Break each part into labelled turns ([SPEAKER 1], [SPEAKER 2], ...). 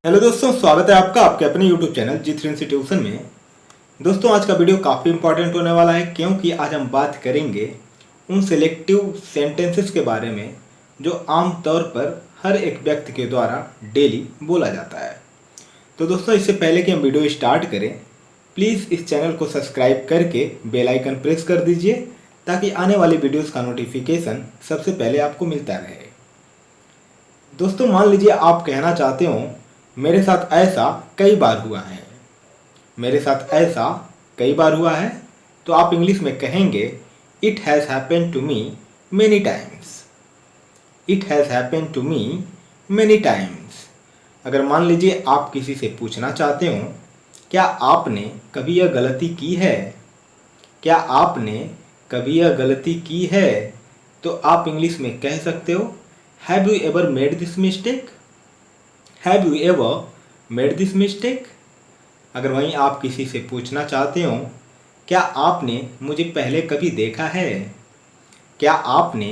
[SPEAKER 1] Hello दोस्तों, स्वागत है आपका आपके अपने यूट्यूब चैनल जी3 इंस्टीट्यूशन में। दोस्तों, आज का वीडियो काफ़ी इंपॉर्टेंट होने वाला है क्योंकि आज हम बात करेंगे उन सिलेक्टिव सेंटेंसेस के बारे में जो आम तौर पर हर एक व्यक्ति के द्वारा डेली बोला जाता है। तो दोस्तों, इससे पहले कि हम वीडियो स्टार्ट करें, प्लीज़ इस चैनल को सब्सक्राइब करके बेल आइकन प्रेस कर दीजिए ताकि आने वाली वीडियोज़ का नोटिफिकेशन सबसे पहले आपको मिलता रहे। दोस्तों, मान लीजिए आप कहना चाहते हो मेरे साथ ऐसा कई बार हुआ है। मेरे साथ ऐसा कई बार हुआ है तो आप इंग्लिश में कहेंगे it has happened to me many times. It has happened to me many times. अगर मान लीजिए आप किसी से पूछना चाहते हो क्या आपने कभी यह गलती की है, क्या आपने कभी यह गलती की है, तो आप इंग्लिश में कह सकते हो have you ever made this mistake. Have you ever made this mistake. अगर वहीं आप किसी से पूछना चाहते हो क्या आपने मुझे पहले कभी देखा है, क्या आपने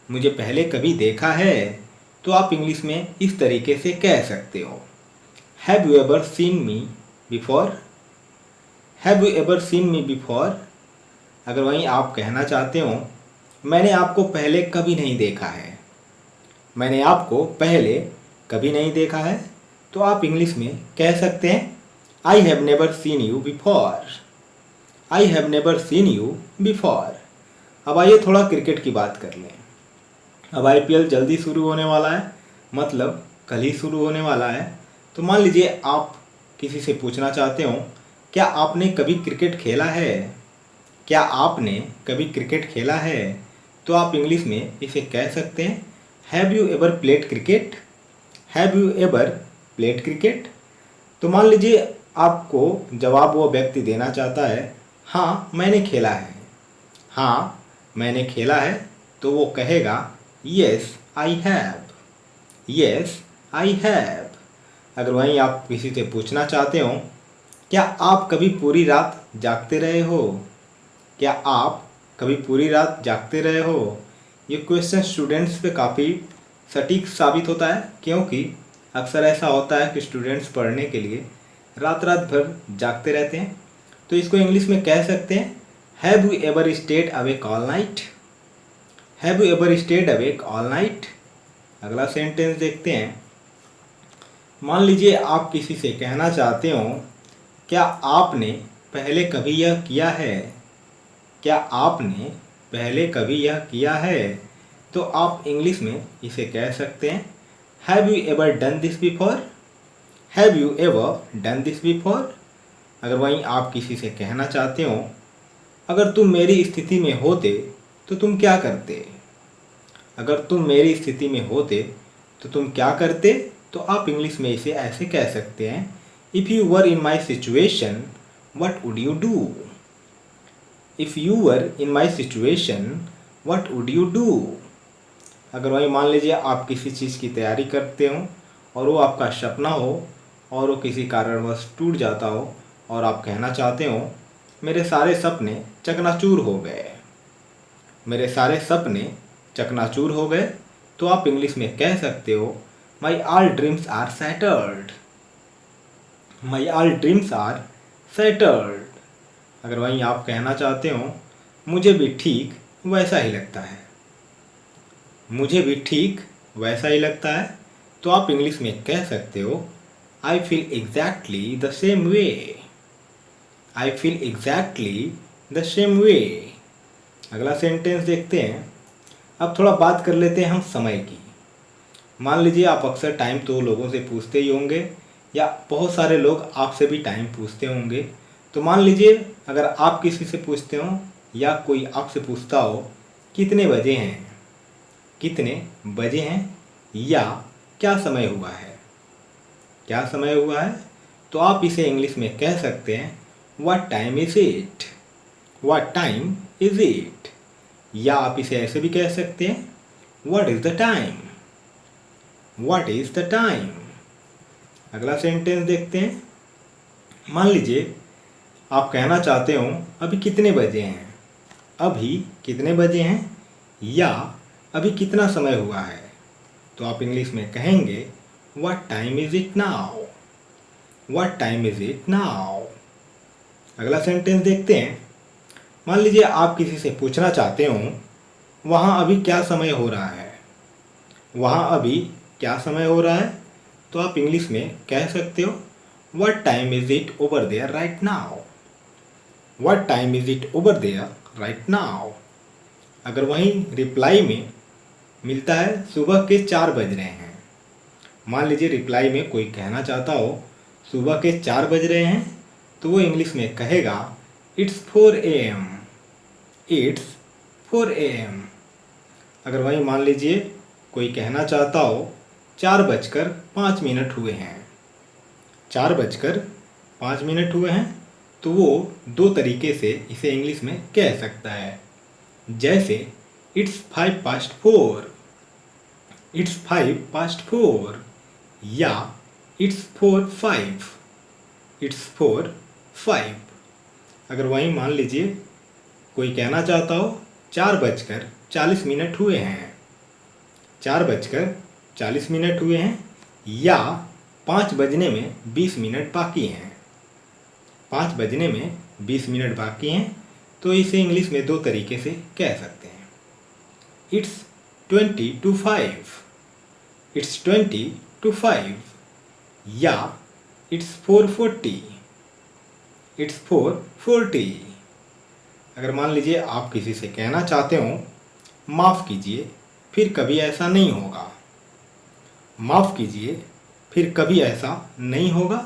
[SPEAKER 1] मुझे पहले कभी देखा है, तो आप इंग्लिश में इस तरीके से कह सकते हो have you ever seen me before. Have you ever seen me before. अगर वहीं आप कहना चाहते हो मैंने आपको पहले कभी नहीं देखा है, मैंने आपको पहले कभी नहीं देखा है, तो आप इंग्लिश में कह सकते हैं I have never seen you before. I have never seen you before. अब आइए थोड़ा क्रिकेट की बात कर लें। अब आईपीएल जल्दी शुरू होने वाला है, मतलब कल ही शुरू होने वाला है। तो मान लीजिए आप किसी से पूछना चाहते हो क्या आपने कभी क्रिकेट खेला है, क्या आपने कभी क्रिकेट खेला है, तो आप इंग्लिश में इसे कह सकते हैं have you ever played cricket. Have you ever played cricket. तो मान लीजिए आपको जवाब वो व्यक्ति देना चाहता है हाँ मैंने खेला है, हाँ मैंने खेला है, तो वो कहेगा yes I have, yes I have. अगर वहीं आप किसी से पूछना चाहते हो क्या आप कभी पूरी रात जागते रहे हो, क्या आप कभी पूरी रात जागते रहे हो। ये क्वेश्चन स्टूडेंट्स पे काफ़ी सटीक साबित होता है क्योंकि अक्सर ऐसा होता है कि स्टूडेंट्स पढ़ने के लिए रात रात भर जागते रहते हैं। तो इसको इंग्लिश में कह सकते हैं have you ever stayed awake all night. Have you ever stayed awake all night. अगला सेंटेंस देखते हैं। मान लीजिए आप किसी से कहना चाहते हो क्या आपने पहले कभी यह किया है, क्या आपने पहले कभी यह किया है, तो आप इंग्लिश में इसे कह सकते हैं have you ever done this before. Have you ever done this before. अगर वहीं आप किसी से कहना चाहते हो अगर तुम मेरी स्थिति में होते तो तुम क्या करते, अगर तुम मेरी स्थिति में होते तो तुम क्या करते, तो आप इंग्लिश में इसे ऐसे कह सकते हैं if you were in my situation what would you do. If you were in my situation what would you do. अगर वहीं मान लीजिए आप किसी चीज़ की तैयारी करते हो और वो आपका सपना हो और वो किसी कारणवश टूट जाता हो और आप कहना चाहते हो मेरे सारे सपने चकनाचूर हो गए, मेरे सारे सपने चकनाचूर हो गए, तो आप इंग्लिश में कह सकते हो my all dreams are shattered. My all dreams are shattered. अगर वहीं आप कहना चाहते हो मुझे भी ठीक वैसा ही लगता है, मुझे भी ठीक वैसा ही लगता है, तो आप इंग्लिश में कह सकते हो I feel exactly the same way. I feel exactly the same way. अगला सेंटेंस देखते हैं। अब थोड़ा बात कर लेते हैं हम समय की। मान लीजिए आप अक्सर टाइम तो लोगों से पूछते ही होंगे या बहुत सारे लोग आपसे भी टाइम पूछते होंगे। तो मान लीजिए अगर आप किसी से पूछते हो या कोई आपसे पूछता हो कितने बजे हैं, कितने बजे हैं, या क्या समय हुआ है, क्या समय हुआ है, तो आप इसे इंग्लिश में कह सकते हैं what time is it. What time is it. या आप इसे ऐसे भी कह सकते हैं what is the time. What is the time. अगला सेंटेंस देखते हैं। मान लीजिए आप कहना चाहते हो अभी कितने बजे हैं, अभी कितने बजे हैं, या अभी कितना समय हुआ है, तो आप इंग्लिश में कहेंगे what time is it now. What time is it now. अगला सेंटेंस देखते हैं। मान लीजिए आप किसी से पूछना चाहते हो वहाँ अभी क्या समय हो रहा है। वहाँ अभी क्या समय हो रहा है, तो आप इंग्लिश में कह सकते हो what time is it over there right now. What time is it over there right now. अगर वहीं रिप्लाई में मिलता है सुबह के 4 बज रहे हैं। मान लीजिए रिप्लाई में कोई कहना चाहता हो सुबह के 4 बज रहे हैं, तो वो इंग्लिश में कहेगा इट्स 4 AM। It's 4 AM। अगर वहीं मान लीजिए कोई कहना चाहता हो 4:05 हुए हैं। 4:05 हुए हैं, तो वो 2 तरीके से इसे इंग्लिश में कह सकता है। जैसे इट्स 4:05। इट्स 4:05 या इट्स 4:05। इट्स 4:05। अगर वहीं मान लीजिए कोई कहना चाहता हो 4:40 हुए हैं। 4:40 हुए हैं या 5 बजने में 20 मिनट बाकी हैं। 5 बजने में 20 मिनट बाकी हैं, तो इसे इंग्लिश में 2 तरीके से कह सकते हैं। It's 20 to 5। इट्स 20 to 5 या इट्स 4:40। इट्स 4:40। अगर मान लीजिए आप किसी से कहना चाहते हो माफ़ कीजिए फिर कभी ऐसा नहीं होगा। माफ़ कीजिए फिर कभी ऐसा नहीं होगा,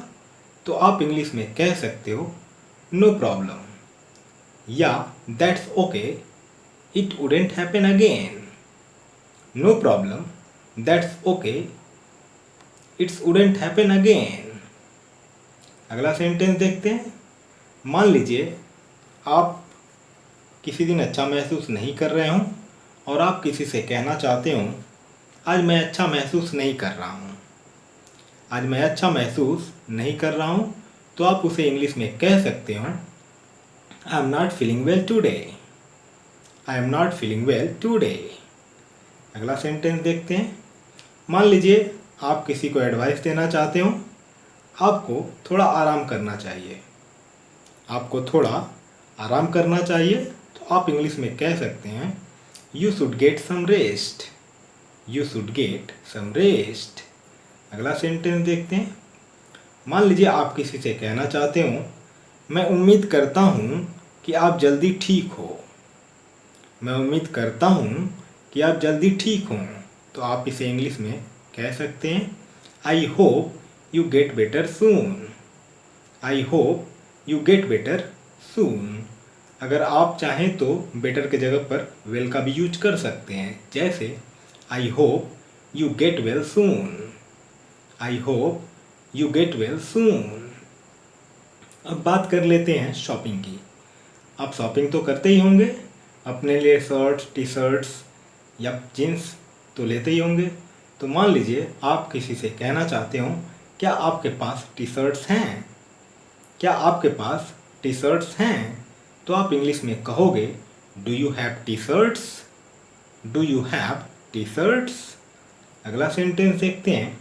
[SPEAKER 1] तो आप इंग्लिश में कह सकते हो नो प्रॉब्लम या that's okay it wouldn't happen again. No problem that's okay it's wouldn't happen again. अगला सेंटेंस देखते हैं। मान लीजिए आप किसी दिन अच्छा महसूस नहीं कर रहे हों और आप किसी से कहना चाहते हो आज मैं अच्छा महसूस नहीं कर रहा हूँ। आज मैं अच्छा महसूस नहीं कर रहा हूँ, तो आप उसे इंग्लिश में कह सकते हो I am not feeling well today. I am not feeling well today. अगला सेंटेंस देखते हैं। मान लीजिए आप किसी को एडवाइस देना चाहते हो आपको थोड़ा आराम करना चाहिए। आपको थोड़ा आराम करना चाहिए, तो आप इंग्लिश में कह सकते हैं you should get some rest. You should get some rest. अगला सेंटेंस देखते हैं। मान लीजिए आप किसी से कहना चाहते हो मैं उम्मीद करता हूँ कि आप जल्दी ठीक हो। मैं उम्मीद करता हूँ कि आप जल्दी ठीक हों, तो आप इसे इंग्लिश में कह सकते हैं I hope you get better soon. I hope you get better soon. अगर आप चाहें तो बेटर के जगह पर वेल का भी यूज कर सकते हैं। जैसे आई hope you get well soon. I hope you get well soon. अब बात कर लेते हैं शॉपिंग की। आप शॉपिंग तो करते ही होंगे, अपने लिए शर्ट्स टी शर्ट्स या जीन्स तो लेते ही होंगे। तो मान लीजिए आप किसी से कहना चाहते हो क्या आपके पास टी शर्ट्स हैं। क्या आपके पास टी शर्ट्स हैं, तो आप इंग्लिश में कहोगे do you have T shirts. Do you have T shirts. अगला सेंटेंस देखते हैं।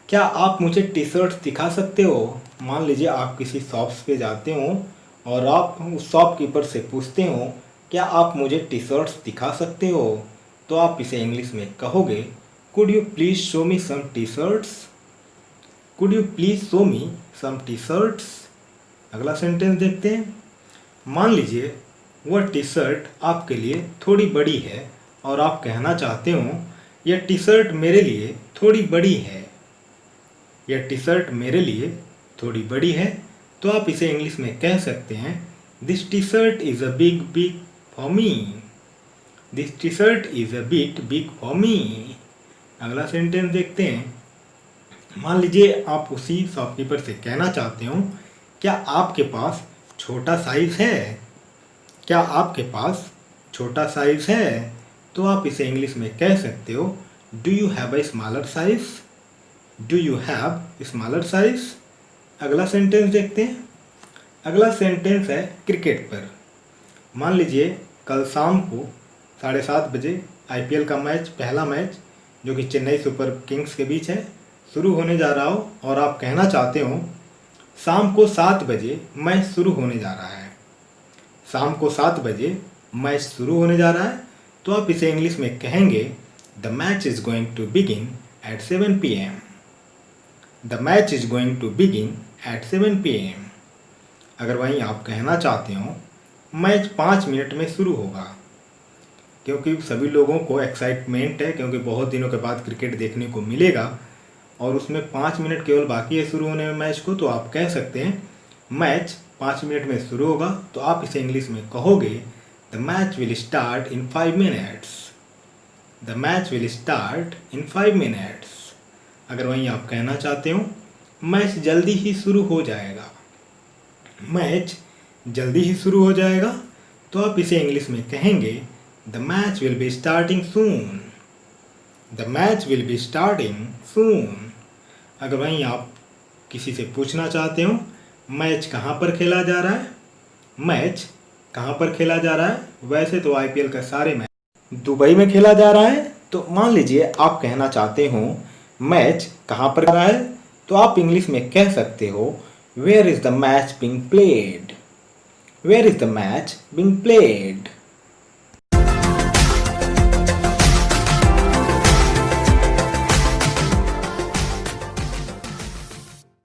[SPEAKER 1] क्या आप मुझे टी शर्ट्स दिखा सकते हो। मान लीजिए आप किसी शॉप्स पे जाते हो और आप उस शॉपकीपर से पूछते हो क्या आप मुझे टी शर्ट्स दिखा सकते हो, तो आप इसे इंग्लिश में कहोगे could you please show me some T shirts. Could you please show me some T shirts. अगला सेंटेंस देखते हैं। मान लीजिए वह टी शर्ट आपके लिए थोड़ी बड़ी है और आप कहना चाहते हो यह टी शर्ट मेरे लिए थोड़ी बड़ी है। यह टी शर्ट मेरे लिए थोड़ी बड़ी है, तो आप इसे इंग्लिश में कह सकते हैं this T shirt is a big for me. This T shirt is a big for me. अगला सेंटेंस देखते हैं। मान लीजिए आप उसी शॉपकीपर से कहना चाहते हो क्या आपके पास छोटा साइज़ है। क्या आपके पास छोटा साइज़ है, तो आप इसे इंग्लिश में कह सकते हो do you have a smaller size. Do you have smaller size. अगला सेंटेंस देखते हैं। अगला सेंटेंस है क्रिकेट पर। मान लीजिए कल शाम को 7:30 बजे IPL का मैच, पहला मैच जो कि चेन्नई सुपर किंग्स के बीच है, शुरू होने जा रहा हो और आप कहना चाहते हो शाम को 7 बजे मैच शुरू होने जा रहा है, शाम को 7 बजे मैच शुरू होने जा रहा है, तो आप इसे इंग्लिश में कहेंगे the match is going to begin at 7 PM। The match is going to begin at 7 PM। अगर वहीं आप कहना चाहते हो मैच 5 मिनट में शुरू होगा, क्योंकि सभी लोगों को एक्साइटमेंट है, क्योंकि बहुत दिनों के बाद क्रिकेट देखने को मिलेगा और उसमें 5 मिनट केवल बाकी है शुरू होने में मैच को, तो आप कह सकते हैं मैच 5 मिनट में शुरू होगा, तो आप इसे इंग्लिश में कहोगे the match will start in 5 minutes. The match will start in 5 minutes. अगर वहीं आप कहना चाहते हो मैच जल्दी ही शुरू हो जाएगा, मैच जल्दी ही शुरू हो जाएगा, तो आप इसे इंग्लिश में कहेंगे the match will be starting soon. The match will be starting soon. अगर वहीं आप किसी से पूछना चाहते हो मैच कहाँ पर खेला जा रहा है, मैच कहाँ पर खेला जा रहा है, वैसे तो IPL का सारे मैच दुबई में खेला जा रहा है, तो मान लीजिए आप कहना चाहते हो मैच कहाँ पर हो रहा है, तो आप इंग्लिश में कह सकते हो where is the match being played. Where is the match being played.